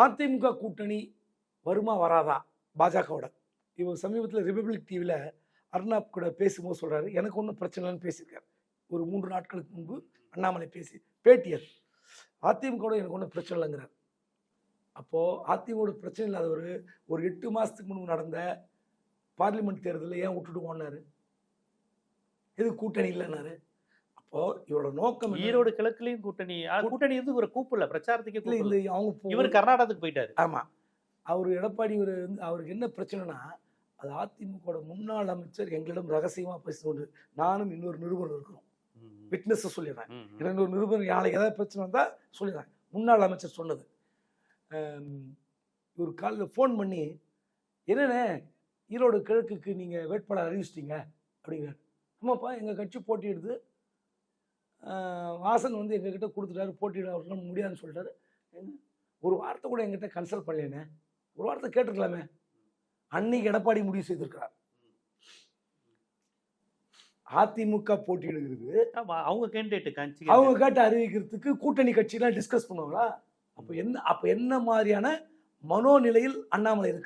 அதிமுக கூட்டணி வருமா வராதா பாஜகவோட? இவர் சமீபத்தில் ரிபப்ளிக் டிவியில் அர்ணாப் கூட பேசும்போது சொல்கிறாரு, எனக்கு ஒன்றும் பிரச்சனை இல்லைன்னு பேசியிருக்காரு. ஒரு 3 நாட்களுக்கு முன்பு அண்ணாமலை பேட்டி அது. அதிமுக எனக்கு ஒன்றும் பிரச்சனை இல்லைங்கிறார். அப்போது அதிமுக பிரச்சனை இல்லாதவர் ஒரு 8 மாதத்துக்கு முன்பு நடந்த பார்லிமெண்ட் தேர்தலில் ஏன் விட்டுடுவோன்னாரு? எது கூட்டணி இல்லைன்னாரு? அப்போ இவரோட நோக்கம் ஈரோடு கிழக்குலையும் கூட்டணி எது இவரை கூப்பிடல பிரச்சாரத்துக்கே இல்லை. அவங்க இவர் கர்நாடகத்துக்கு போயிட்டாரு. ஆமாம், அவர் எடப்பாடி அவருக்கு என்ன பிரச்சனைனா, அது அதிமுக முன்னாள் அமைச்சர் எங்களிடம் ரகசியமாக பேசுவது, நானும் இன்னொரு நிருபர் இருக்கிறோம், விட்னஸ் சொல்லிடுறேன். இன்னொரு நிருபர் நாளைக்கு ஏதாவது பிரச்சனை வந்தால் சொல்லிடுறேன். முன்னாள் அமைச்சர் சொன்னது. இவர் காலையில் ஃபோன் பண்ணி, என்னென்ன ஈரோடு கிழக்குக்கு நீங்கள் வேட்பாளர் அறிவிச்சிட்டீங்க அப்படிங்கிறார். ஆமாப்பா, எங்கள் கட்சி போட்டியிடுது, வாசன் வந்து எங்ககிட்ட கொடுத்துட்டாரு, போட்டியிட அவருக்கு முடியாதுன்னு சொல்லிட்டாரு. ஒரு வார்த்தை கூட எங்கிட்ட கன்சல்ட் பண்ணலேனே, ஒரு வார்த்தை கேட்டுருக்கலாமே. அன்னைக்கு எடப்பாடி முடிவு செய்திருக்கிறார். அதிமுக போட்டியிடுகிறது, அவங்க கேண்டிடேட் அவங்க கேட்டு அறிவிக்கிறதுக்கு கூட்டணி கட்சியெல்லாம் டிஸ்கஸ் பண்ணுவாங்களா? அப்போ என்ன மாதிரியான மனோநிலையில் அண்ணாமலை இருக்கு?